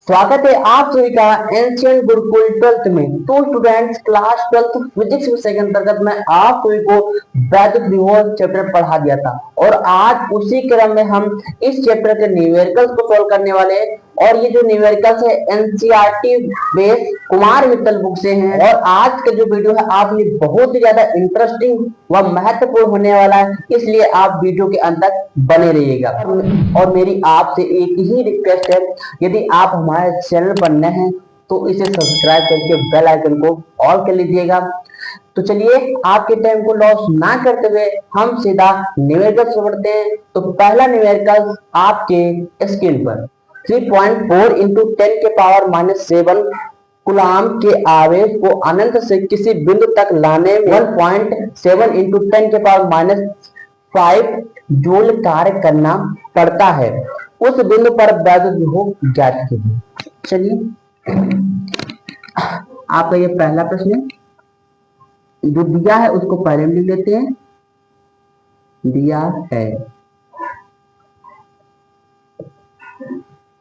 स्वागत है आप सभी का एंशियंट गुरुकुल 12th में। तो स्टूडेंट्स, क्लास 12th फिजिक्स विषय के अंतर्गत मैं आप सभी को वैद्युत विभव चैप्टर पढ़ा दिया था और आज उसी क्रम में हम इस चैप्टर के न्यूमेरिकल्स को सॉल्व करने वाले हैं। और ये जो न्यूमेरिकल्स है NCERT base Kumar Mittal book से हैं। और आज का जो वीडियो है आप लिए बहुत ही ज्यादा इंटरेस्टिंग व महत्वपूर्ण होने वाला है, इसलिए आप वीडियो के अंत तक बने रहिएगा। और मेरी आपसे एक ही रिक्वेस्ट है, यदि आप हमारे चैनल पर नए हैं तो इसे सब्सक्राइब करके बेल आइकन को ऑल कर लीजिएगा। तो चलिए आपके टाइम को लॉस ना करते हुए हम सीधा न्यूमेरिकल से बढ़ते हैं। तो पहला न्यूमेरिकल आपके स्क्रीन पर 3.4 इंटू 10 के पावर -7 कूलाम के आवेश को अनंत से किसी बिंदु तक लाने में 1.7 इंटू 10 के पावर -5 जूल कार्य करना पड़ता है। उस बिंदु पर वैद्युत विभव ज्ञात कीजिए। चलिए आपका ये पहला प्रश्न है। जो दिया है उसको पहले लिख लेते हैं। दिया है,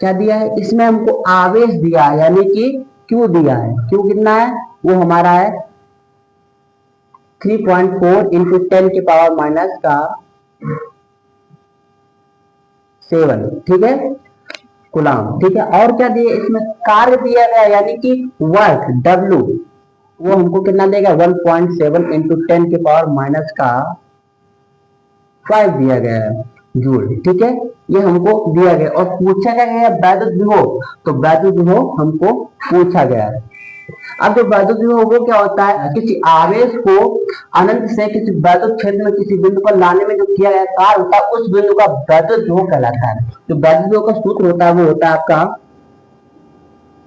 क्या दिया है? इसमें हमको आवेश दिया है, यानी कि क्यू दिया है। क्यू कितना है? वो हमारा है 3.4 इंटू 10 के पावर -7, ठीक है, कूलाम, ठीक है। और क्या दिया? इसमें कार्य दिया गया, यानी कि वर्क W, वो हमको कितना देगा? 1.7 इंटू 10 के पावर -5 दिया गया है जूल, ठीक है। ये हमको दिया गया और पूछा गया है वैद्युत विभव। तो वैद्युत विभव हमको पूछा गया है। अब जो वैद्युत विभव वो क्या होता है? किसी आवेश को अनंत से किसी वैद्युत क्षेत्र में किसी बिंदु पर लाने में जो किया गया कार्य होता है उस बिंदु का वैद्युत विभव कहलाता है। जो वैद्युत विभव का सूत्र होता है वो होता है आपका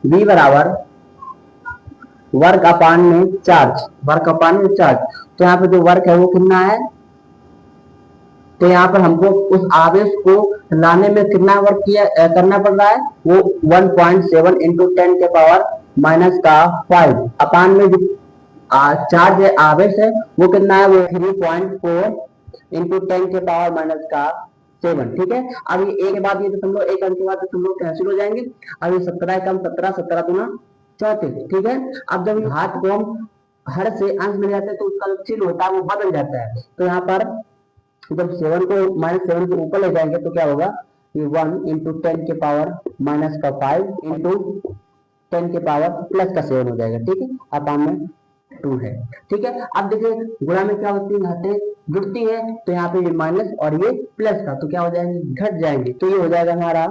V बराबर वर्क अपान में चार्ज, वर्क अपान में चार्ज। तो यहाँ पे जो वर्क है वो कितना है? तो यहाँ पर हमको उस आवेश को लाने में कितना वर्क करना पड़ रहा है? वो 1.7 इंटू 10 के पावर -5 अपान में जो चार्ज है, आवेश है, वो कितना है? वो 3.4 इंटू 10 के पावर -7, ठीक है। अब ये एक के बाद ये दशमलव, एक अंक के बाद दशमलव कैंसिल हो जाएंगे। अब ये 17 कम 17, 17 दूना 34, ठीक है। अब जब घात को हम हर से अंश मिल जाते हैं तो उसका जो चिन्ह होता है वो बदल जाता है। तो यहाँ पर जब 7 को -7 के ऊपर ले जाएंगे तो क्या होगा? ये 1 इंटू 10 के पावर -5 इंटू 10 के पावर +7 हो जाएगा, ठीक है। अपान में 2 है, ठीक है। अब देखिए गुणा में क्या होती है? घातें जुड़ती है, तो यहाँ पे ये माइनस और ये प्लस का तो क्या हो जाएंगे? घट जाएंगे। तो ये हो जाएगा हमारा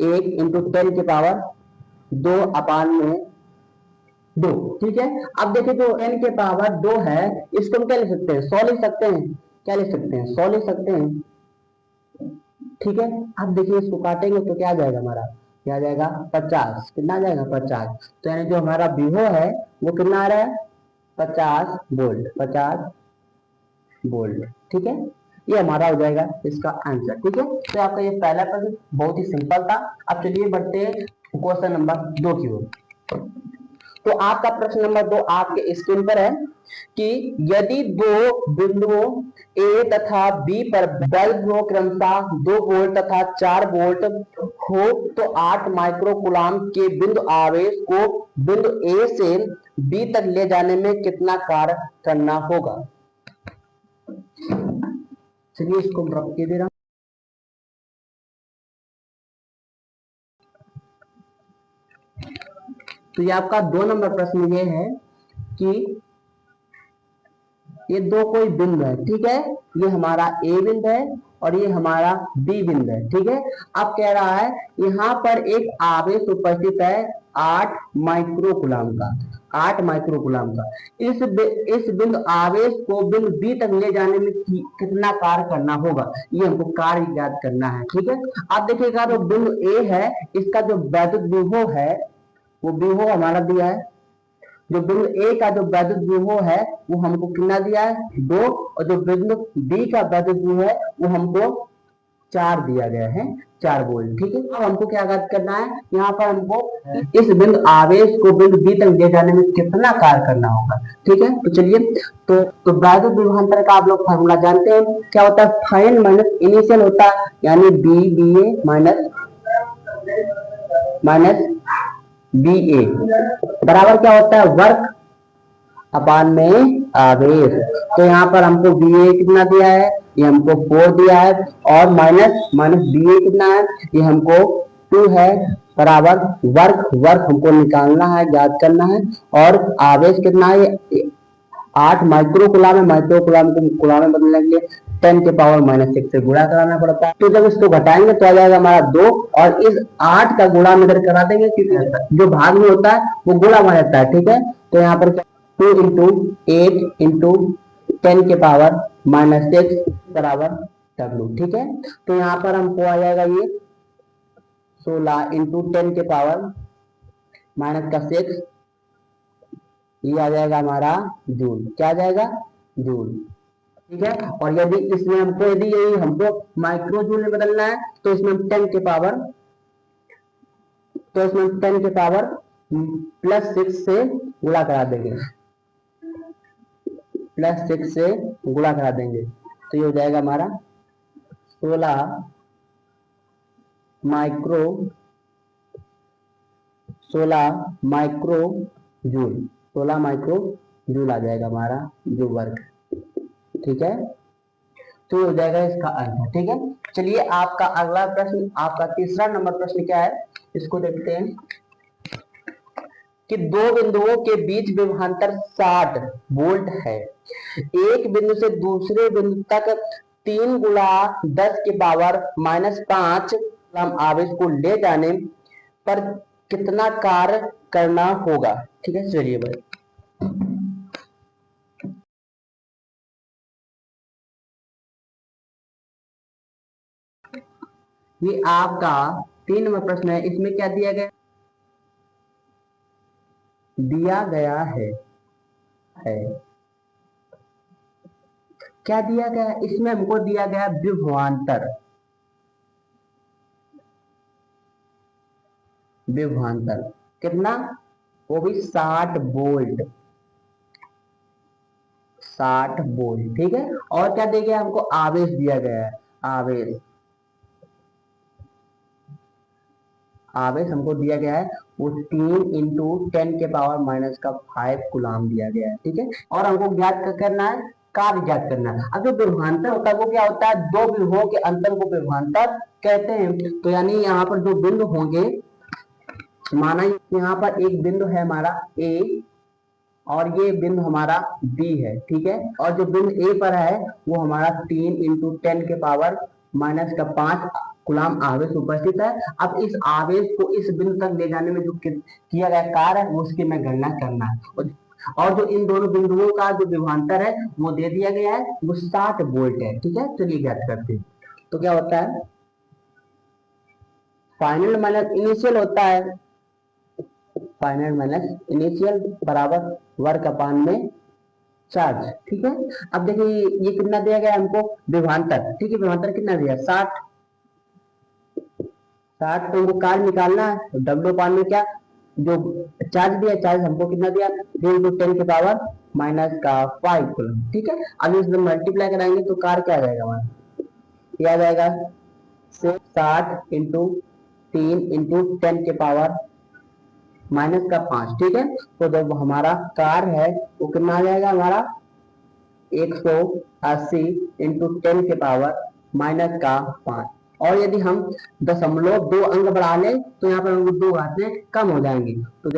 1 इंटू 10 के पावर 2 अपान में 2, ठीक है। अब देखिए जो n के पावर 2 है इसको हम क्या लिख सकते हैं? 100 लिख सकते हैं। क्या लिख सकते हैं? 100 लिख सकते हैं, ठीक है। अब देखिए इसको काटेंगे तो क्या आ जाएगा हमारा? क्या आ जाएगा? 50। कितना आ जाएगा? 50। तो यानी जो हमारा विभव है वो कितना आ रहा है? 50 वोल्ट, 50 वोल्ट, ठीक है। ये हमारा हो जाएगा इसका आंसर, ठीक है। तो आपका ये पहला प्रश्न बहुत ही सिंपल था। अब चलिए बढ़ते हैं क्वेश्चन नंबर 2 की ओर। तो आपका प्रश्न नंबर 2 आपके स्क्रीन पर है कि यदि दो बिंदुओं ए तथा बी पर वैद्युत क्रमशः 2 वोल्ट तथा 4 वोल्ट हो तो 8 माइक्रो कूलाम के बिंदु आवेश को बिंदु ए से बी तक ले जाने में कितना कार्य करना होगा? चलिए इसको रख के दे रहा हूं। तो ये आपका 2 नंबर प्रश्न ये है कि ये दो कोई बिंदु है, ठीक है। ये हमारा ए बिंदु है और ये हमारा बी बिंदु है, ठीक है। अब कह रहा है यहाँ पर एक आवेश उपस्थित है 8 माइक्रो कूलाम का, 8 माइक्रो कूलाम का। इस बिंदु आवेश को बिंदु बी तक ले जाने में कितना कार्य करना होगा? ये हमको कार्य ज्ञात करना है, ठीक है। आप देखिएगा जो बिंदु ए है इसका जो वैद्युत विभव है वो विभव हमारा दिया है। जो बिंदु ए का जो वैद्युत विभव है वो हमको कितना दिया है? 2। और जो बिंदु बी का वैद्युत विभव है वो हमको 4 दिया गया है, 4 वोल्ट, ठीक है। अब हमको क्या ज्ञात करना है? यहाँ पर हमको इस बिंदु आवेश को बिंदु बी तक ले जाने में कितना कार्य करना होगा, ठीक है। तो चलिए तो वैद्युत विभवांतर का आप लोग फॉर्मूला जानते हैं, क्या होता है? फाइन माइनस इनिशियल होता है, यानी B B A minus minus B A बराबर क्या होता है, वर्क अपान में आवेश। तो यहाँ पर हमको बी ए कितना दिया है, ये हमको 4 दिया है, और माइनस माइनस बी ए कितना है, ये हमको 2 है, बराबर वर्क वर्क हमको निकालना है, ज्ञात करना है, और आवेश कितना है, 8 माइक्रो कूलम है, माइक्रो कूलम को कूलम में बदलेंगे 10 के पावर माइनस 6 से गुणा कराना पड़ता है। तो जब इसको घटाएंगे तो आ जाएगा हमारा 2, और इस 8 का गुणा में इधर करा देंगे, क्योंकि जो भाग में होता है वो गुणा में रहता है, ठीक है। तो यहाँ पर 2 इंटू 8 इंटू 10 के पावर माइनस 6 बराबर W, ठीक है। तो यहाँ पर हमको आ जाएगा ये 16 इंटू 10 के पावर माइनस का 6, ये आ जाएगा हमारा जूल। क्या आ जाएगा, जूल, ठीक है। और यदि इसमें हमको यदि यही हमको माइक्रो जूल में बदलना है तो इसमें 10 के पावर प्लस 6 से गुणा करा देंगे, प्लस 6 से गुणा करा देंगे, तो ये हो जाएगा हमारा 16 माइक्रो 16 माइक्रो जूल आ जाएगा हमारा जो वर्क, ठीक है। तो ये हो जाएगा इसका आंसर, ठीक है। चलिए आपका अगला प्रश्न, आपका तीसरा नंबर प्रश्न क्या है, इसको देखते हैं कि दो बिंदुओं के बीच विभवांतर 60 वोल्ट है, एक बिंदु से दूसरे बिंदु तक 3 गुणा 10 के पावर माइनस 5 कूलम आवेश को ले जाने पर कितना कार्य करना होगा, ठीक है। चलिए भाई, ये आपका 3 नंबर प्रश्न है। इसमें क्या दिया गया, है क्या दिया गया है, इसमें हमको दिया गया विभवांतर, कितना, वो भी 60 वोल्ट, 60 वोल्ट, ठीक है। और क्या दिया गया, हमको आवेश दिया गया है, आवेश हमको दिया गया है वो 3 इंटू 10 के पावर माइनस का 5 गुलाम दिया गया है, ठीक है। और हमको ज्ञात करना है, कार्य ज्ञात करना है। अब जो विभवांतर होता है वो क्या होता है, दो बिंदुओं के अंतर को विभवांतर कहते हैं। तो यानी यहाँ पर जो बिंदु होंगे, माना यहाँ पर एक बिंदु है हमारा ए, और ये बिंदु हमारा बी है, ठीक है। और जो बिंदु ए पर है वो हमारा 3 इंटू 10 के पावर माइनस का 5 गुलाम आवेश उपस्थित है। अब इस आवेश को इस बिंदु तक ले जाने में जो किया गया कार्य है वो उसकी मैं गणना करना है। और जो इन दोनों बिंदुओं का जो विभवांतर है वो दे दिया गया है, वो 60 वोल्ट है, ठीक है। चलिए ज्ञात करते हैं। तो क्या होता है, फाइनल माइनस इनिशियल होता है, फाइनल माइनस इनिशियल बराबर वर्क अपान में चार्ज, ठीक है। अब देखिए ये कितना दिया गया हमको, विभवांतर, ठीक है। विभवांतर कितना दिया, 60, को हमको कार्य निकालना है, तो डब्ल्यू अपान में क्या, जो चार्ज दिया, चार्ज हमको कितना दिया, 3 इंटू 10 के पावर माइनस का 5 कूलम, ठीक है। अब इसमें मल्टीप्लाई कराएंगे तो कार्य क्या आ जाएगा हमारा, क्या आ जाएगा, 60 इंटू 3 इंटू 10 के पावर माइनस का 5, ठीक है। तो जब हमारा कार्य है वो कितना आ जाएगा हमारा 180 इंटू 10 के पावर माइनस का 5। और यदि हम दशमलव 2 अंक बढ़ा लें तो यहाँ पर 2 घातें कम हो जाएंगी, तो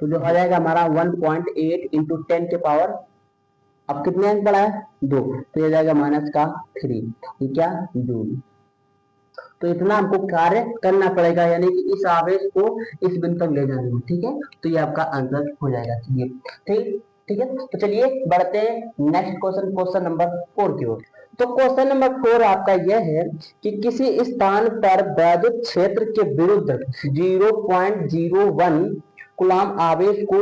जो आ जाएगा हमारा 1.8 इंटू 10 के पावर, अब कितने अंक बढ़ा है, 2, तो ये जाएगा माइनस का 3, ये क्या, जूल। तो इतना हमको कार्य करना पड़ेगा, यानी कि इस आवेश को इस बिंदु तक ले जाने में, ठीक है। तो ये आपका आंसर हो जाएगा, चलिए ठीक, ठीक है। तो चलिए बढ़ते हैं नेक्स्ट क्वेश्चन, क्वेश्चन नंबर 4 की ओर। तो क्वेश्चन नंबर 4 आपका यह है कि किसी स्थान पर वैद्युत क्षेत्र के विरुद्ध 0.01 कूलम आवेश को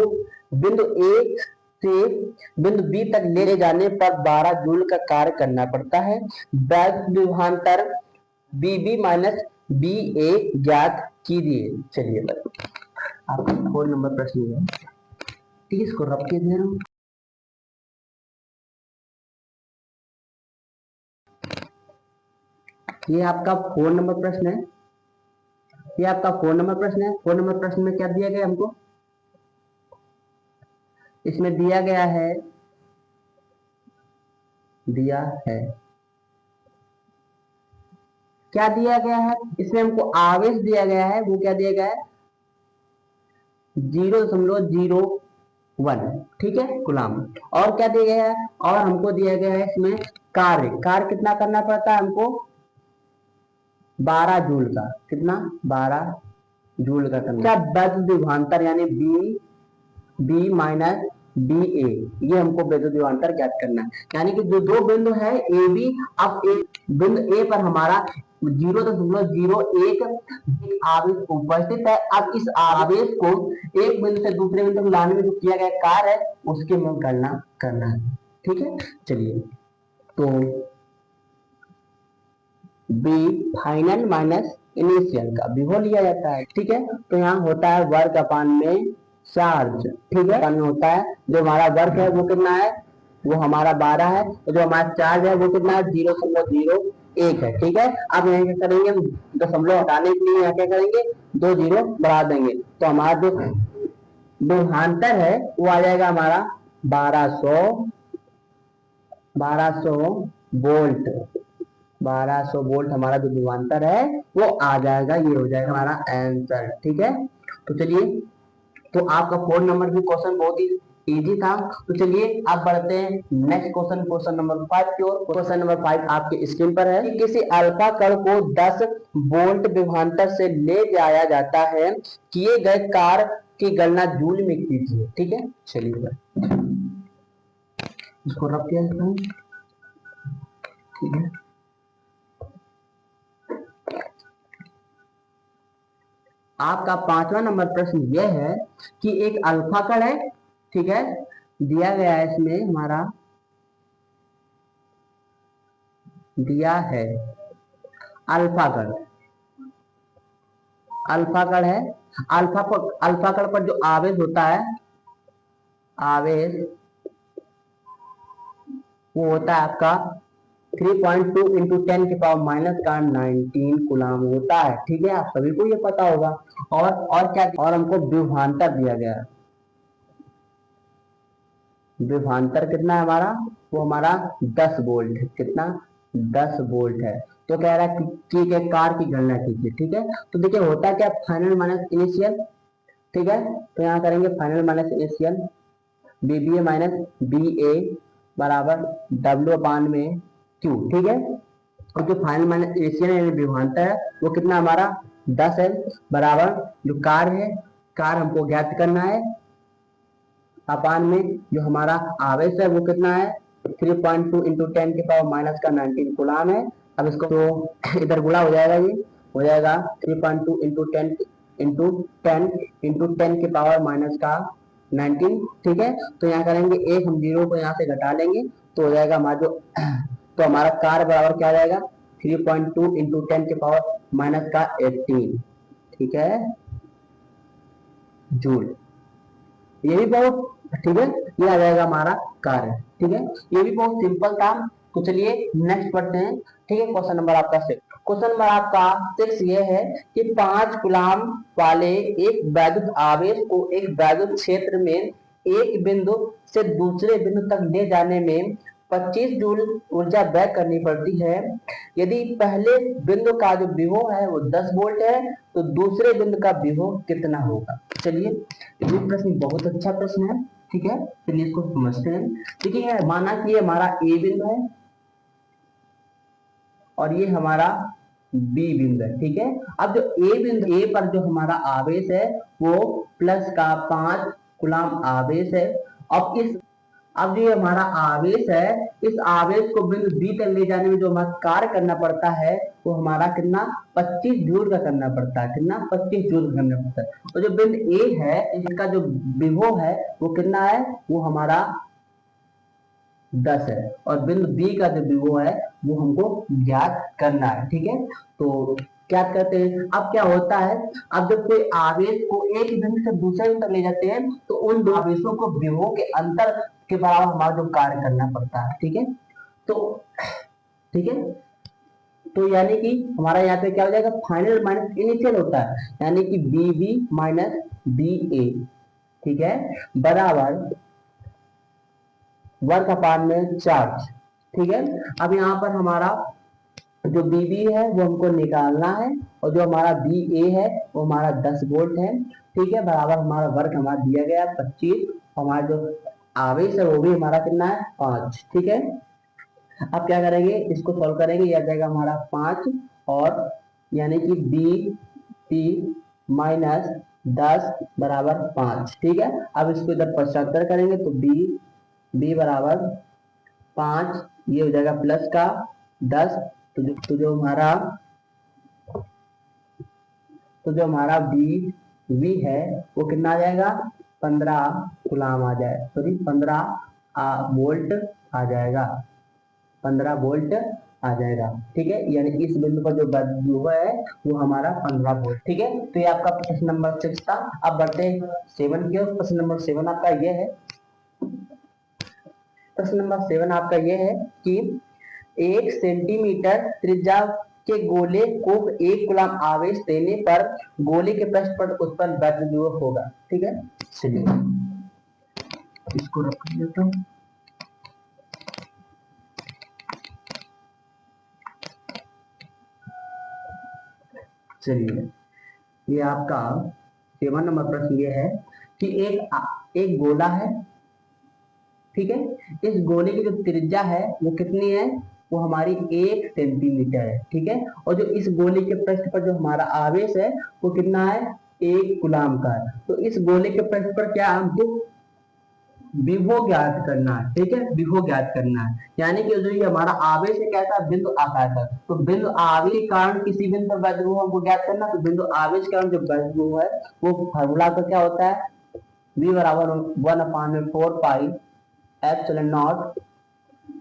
बिंदु ए से बिंदु बी तक ले जाने पर 12 जूल का कार्य करना पड़ता है। वैद्युत विभवांतर बी बी माइनस बी ए ज्ञात कीजिए। चलिए आपका 4 नंबर प्रश्न है, 30 को रब के दे रहा हूं। ये आपका 4 नंबर प्रश्न है। ये आपका 4 नंबर प्रश्न है। 4 नंबर प्रश्न में क्या दिया गया हमको, इसमें दिया है क्या दिया गया है, इसमें हमको आवेश दिया गया है, वो क्या दिया गया है 0.01, ठीक है गुलाम। और क्या दिया गया है, और हमको दिया गया है इसमें कार्य कितना करना पड़ता है हमको 12 जूल का, कितना 12 जूल का करना। क्या वैद्युत विभवांतर यानी बी माइनस बी ए, ये हमको वैद्युत विभवांतर ज्ञात करना है। यानी कि जो दो बिंदु है ए बी, अब बिंदु ए पर हमारा 0.01 आवेश उपस्थित है। अब इस आवेश को एक बिंदु से दूसरे बिंदु को लाने में जो किया गया कार्य है उसके में गणना करना है, ठीक है। चलिए तो बी फाइनल माइनस इनिशियल का विभव लिया जाता है, ठीक है। तो यहाँ होता है वर्ग अपान में चार्ज, ठीक है, में होता है जो हमारा वर्ग है वो कितना है, वो हमारा 12 है, और जो हमारा चार्ज है वो कितना है 0.01 है, ठीक है। अब यहाँ क्या करेंगे, हम दशमलव हटाने के लिए यहाँ क्या करेंगे 2 जीरो बढ़ा देंगे, तो हमारा जो विभवांतर है वो आ जाएगा हमारा 1200 वोल्ट। 1200 वोल्ट हमारा जो विभवांतर है वो आ जाएगा, ये हो जाएगा हमारा आंसर, ठीक है। तो चलिए, तो आपका 4 नंबर भी क्वेश्चन बहुत ही इजी था। तो चलिए अब बढ़ते हैं नेक्स्ट क्वेश्चन, क्वेश्चन नंबर 5 की ओर। क्वेश्चन नंबर 5 आपके स्क्रीन पर है। किसी अल्फा कण को 10 वोल्ट विभवांतर से ले जाया जाता है, किए गए कार्य की गणना जूल में कीजिए, ठीक है। चलिए इसको रख दिया जाता है, ठीक है। आपका 5वां नंबर प्रश्न यह है कि एक अल्फा कण है, ठीक है, दिया गया है, इसमें हमारा दिया है अल्फा कण है। अल्फा कण पर जो आवेश होता है, आवेश वो होता है आपका 3.2 इंटू 10 के पावर माइनस का 19 कूलम होता है, ठीक है। आप सभी को ये पता होगा। और क्या, और हमको विभवांतर दिया गया है, विभवांतर कितना है हमारा, वो हमारा 10 वोल्ट है, कितना 10 वोल्ट है। तो कह रहा है कि के कार्य की गणना कीजिए, ठीक है। तो देखिए होता क्या, फाइनल माइनस इनिशियल, ठीक है। तो यहाँ करेंगे final minus initial, B B A minus B A बराबर डब्ल्यू अपान में क्यू, ठीक है। और जो फाइनल माइनस इनिशियल यानी विभवांतर है वो कितना हमारा 10 है, बराबर जो कार्य है, कार्य हमको ज्ञात करना है, अपान में जो हमारा आवेश है वो कितना है 3.2 इंटू 10 के पावर माइनस का 19 कूलम है। अब इसको तो इधर गुणा हो जाएगा, ये हो जाएगा 3.2 इंटू 10 इंटू 10 के पावर माइनस का 19, ठीक है। तो यहाँ करेंगे एक, हम जीरो को यहाँ से घटा लेंगे तो हो जाएगा हमारा जो, तो हमारा कार्य बराबर क्या आ जाएगा 3.2 इंटू 10 के पावर माइनस का 18, ठीक है, जूल। ये भी बहुत, ठीक है, ये आ जाएगा हमारा कार्य, ठीक है। ये भी बहुत सिंपल था। तो चलिए नेक्स्ट पढ़ते हैं, ठीक है। क्वेश्चन नंबर आपका 6, क्वेश्चन नंबर आपका 6 ये है कि 5 कूलम वाले एक वैद्युत आवेश को एक वैद्युत क्षेत्र में एक बिंदु से दूसरे बिंदु तक ले जाने में 25 जूल ऊर्जा व्यय करनी पड़ती है। यदि पहले बिंदु का जो विभव है वो 10 वोल्ट है, तो दूसरे बिंदु का विभव कितना होगा। चलिए ये प्रश्न बहुत अच्छा प्रश्न है, ठीक है। चलिए इसको समझते हैं। देखिए माना कि ये हमारा ए बिंदु है और ये हमारा बी बिंदु है, ठीक है। अब जो ए बिंदु, ए पर जो हमारा आवेश है वो प्लस का 5 कूलम आवेश है। अब जो हमारा आवेश है, इस आवेश को बिंदु बी तक ले जाने में जो हमारा कार्य करना पड़ता है वो हमारा कितना 25 जूल का करना पड़ता है, कितना 25 जूल का करना पड़ता है। और जो बिंदु ए है इसका जो विभव है वो कितना है, वो हमारा 10 है, और बिंदु बी का जो विभव है वो हमको ज्ञात करना है, ठीक है। तो क्या करते हैं, अब क्या होता है, अब जब कोई आवेश को एक बिंदु से दूसरे बिंदु तक ले जाते हैं तो उन दो आवेशों को विभव के अंतर के बराबर हमारा जो कार्य करना पड़ता है, ठीक है। तो ठीक है, तो यानी कि हमारा यहाँ पे क्या हो जाएगा, फाइनल माइनस इनिशियल होता है, यानी कि बी बी माइनस बी ए, ठीक है, बराबर वर्ग अपान में चार्ज, ठीक है। अब यहाँ पर हमारा जो बी बी है वो हमको निकालना है, और जो हमारा बी ए है वो हमारा 10 वोल्ट है, ठीक है, बराबर हमारा वर्ग हमारा दिया गया है 25, हमारा जो आवेश है वो भी हमारा कितना है 5, ठीक है। अब क्या करेंगे, इसको सॉल्व करेंगे, यह आ जाएगा हमारा 5, और यानी कि बी पी माइनस 10 बराबर 5, ठीक है। अब इसको इधर पश्चांतर करेंगे तो बी बी बराबर 5, ये हो जाएगा प्लस का 10, तो जो हमारा बी वी है वो कितना आ जाएगा, 15 गुलाम आ जाए, सॉरी 15 वोल्ट आ जाएगा, 15 वोल्ट आ जाएगा, ठीक है। यानी कि इस बिंदु पर जो बिंदु है वो हमारा 15 वोल्ट, ठीक है। तो ये आपका प्रश्न नंबर 6 था। अब बढ़ते हैं 7 की ओर। प्रश्न नंबर 7 आपका ये है, प्रश्न नंबर 7 आपका ये है कि 1 सेंटीमीटर त्रिज्या के गोले को 1 कूलम आवेश देने पर गोले के पृष्ठ पर उत्पन्न वैद्युत विभव होगा, ठीक है। चलिए इसको रख लेता हूं। चलिए ये आपका 7 नंबर प्रश्न ये है कि एक गोला है, ठीक है। इस गोले की जो त्रिज्या है वो कितनी है, वो हमारी 1 सेंटीमीटर है, ठीक है। और जो इस गोले के पृष्ठ पर जो हमारा आवेश है वो कितना है, 1 कूलम का है। तो इस गोले के पृष्ठ पर क्या हमको विभव ज्ञात करना है, ठीक है, विभव ज्ञात करना है। यानी कि जो ये हमारा आवेश है कैसा, बिंदु आकार का, तो बिंदु आवेश के कारण किसी बिंदु पर वैद्युत विभव हमको ज्ञात करना, तो बिंदु आवेश के कारण जो वैद्युत विभव है वो फार्मूला का क्या होता है, v बराबर 1/4 पाई एप्सिलॉन नॉट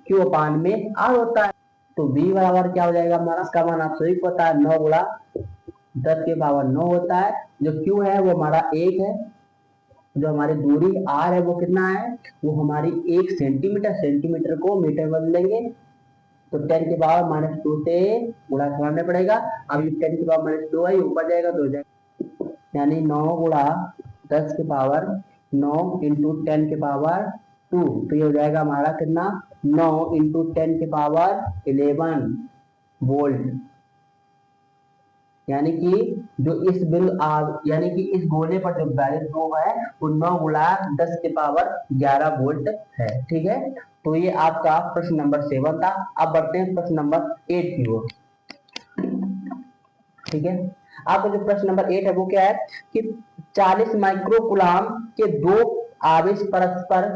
क्यू अपान में आर होता है। तो v बराबर क्या हो जाएगा हमारा, इसका मान आप सभी को पता है 9 गुणा 10 के पावर 9 होता है। जो q है वो हमारा 1 है, जो हमारी दूरी r है वो कितना है, वो हमारी 1 सेंटीमीटर, सेंटीमीटर को मीटर बदलेंगे तो 10 के पावर -2 से गुणा करना पड़ेगा। अब ये 10 के पावर -2 है, ये ऊपर जाएगा तो हो जाएगा, यानी 9 गुणा 10 के पावर 9 इंटू 10 के पावर 2, तो ये हो जाएगा हमारा कितना, 9 इंटू 10 के पावर 11 वोल्ट। यानी कि जो इस यानी कि इस गोले पर जो वैल्यू विभव है वो 9 गुणा 10 के पावर 11 वोल्ट है, ठीक है। तो ये आपका प्रश्न नंबर 7 था। अब बढ़ते हैं प्रश्न नंबर 8 की ओर, ठीक है। आपका जो प्रश्न नंबर 8 है वो क्या है कि 40 माइक्रो कूलम के दो आवेश परस्पर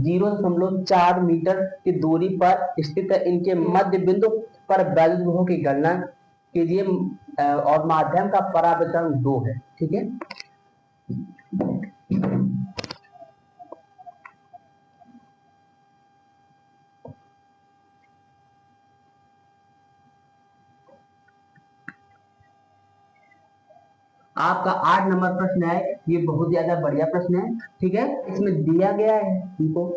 0.4 मीटर की दूरी पर स्थित है, इनके मध्य बिंदु पर वैद्युत विभव की गणना कीजिए, और माध्यम का परावर्तन 2 है, ठीक है। आपका 8 नंबर प्रश्न है, ये बहुत ज्यादा बढ़िया प्रश्न है, ठीक है। इसमें दिया गया है, इनको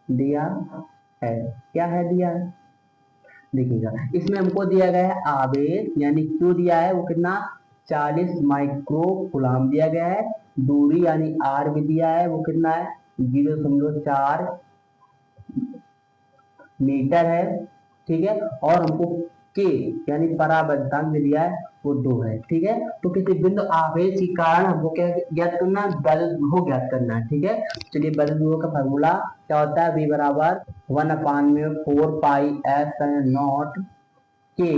दिया है, क्या है दिया है, देखिएगा इसमें हमको दिया गया है आवेश, यानी क्यू दिया है वो कितना 40 माइक्रो कूलम दिया गया है, दूरी यानी आर भी दिया है वो कितना है 0.4 मीटर है, ठीक है। और हमको के यानी परावर्तन में दिया है वो 2 है, ठीक है। तो किसी बिंदु आवेश के कारण हमको क्या ज्ञात करना है, वैद्युत विभव ज्ञात करना है, ठीक है। चलिए वैद्युत विभव का फार्मूला क्या होता है, v बराबर 1/4 पाई एप्सिलॉन नॉट के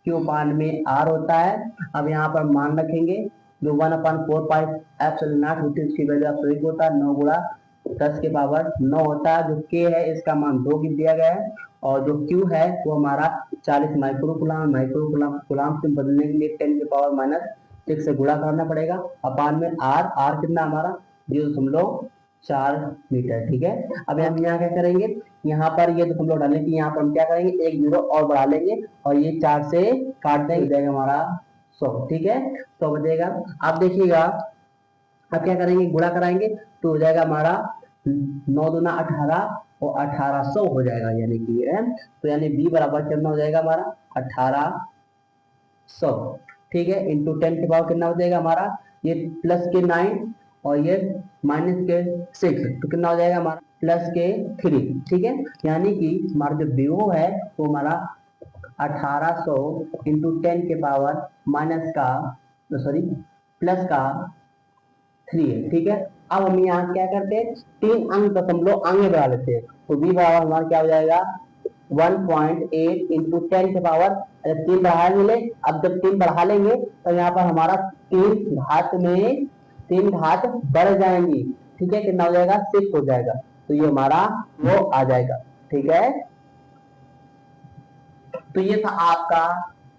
क्यू अपान में आर होता है। अब यहाँ पर मान रखेंगे, जो 1/4 पाई एप्सिलॉन नॉट होती है उसकी वैल्यू आप सभी को होता है 9 गुणा 10 के पावर 9 होता है। जो k है इसका मान 2 दिया गया है, और जो q है वो हमारा 40 माइक्रो कूलम से बदलने के लिए 10 के पावर -6 से गुणा करना पड़ेगा, अपान में r कितना हमारा 0.4 मीटर, ठीक है। अब हम यहाँ क्या करेंगे, यहाँ पर ये दशमलव डालने की, यहाँ पर हम क्या करेंगे 1 0 और बढ़ा लेंगे, और ये 4 से काट देंगे, जाएगा हमारा 100, ठीक है, 100 बचेगा। अब देखिएगा अब क्या करेंगे, गुणा कराएंगे तो हो जाएगा हमारा 9 दूना 18 और 1800 हो जाएगा, यानी कि ये है। तो यानी b बराबर कितना हो जाएगा हमारा 1800, ठीक है, इंटू 10 के पावर कितना हो जाएगा हमारा, ये प्लस के 9 और ये माइनस के 6, तो कितना हो जाएगा हमारा प्लस के 3, ठीक है। यानी कि हमारा जो विवो है वो हमारा 1800 इंटू 10 के पावर माइनस का, सॉरी, प्लस का 3 है, ठीक है। अब हम यहाँ क्या करते हैं, 3 अंक दशमलव आगे बढ़ा लेते हैं, तो b बराबर हमारा क्या हो जाएगा 1.8 इंटू 10 के पावर, अरे 3 बढ़ा लेंगे, अब जब 3 बढ़ा लेंगे तो यहाँ पर हमारा 3 घात में 3 घात बढ़ जाएंगी, ठीक है, कितना हो जाएगा 6 हो जाएगा, तो ये हमारा वो आ जाएगा, ठीक है। तो ये था आपका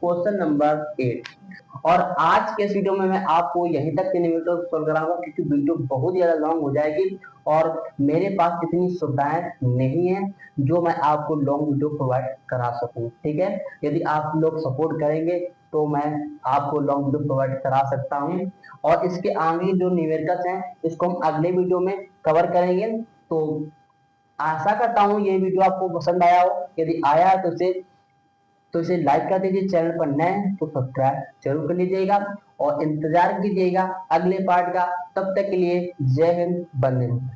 क्वेश्चन नंबर 8। और आज के इस वीडियो में मैं आपको यहीं तक के वीडियो सॉल्व कराऊंगा, क्योंकि वीडियो बहुत ज्यादा लॉन्ग हो जाएगी और मेरे पास इतनी सुविधाएं नहीं है जो मैं आपको लॉन्ग वीडियो प्रोवाइड करा सकूं, ठीक है। यदि आप लोग सपोर्ट करेंगे तो मैं आपको लॉन्ग वीडियो प्रोवाइड करा सकता हूं, और इसके आगे जो न्यूमेरिकल्स हैं इसको हम अगले वीडियो में कवर करेंगे। तो आशा करता हूँ ये वीडियो आपको पसंद आया हो, यदि आया है तो इसे लाइक कर दीजिए, चैनल पर नए हैं तो सब्सक्राइब जरूर कर लीजिएगा और इंतजार कीजिएगा अगले पार्ट का। तब तक के लिए जय हिंद, वंदे मातरम।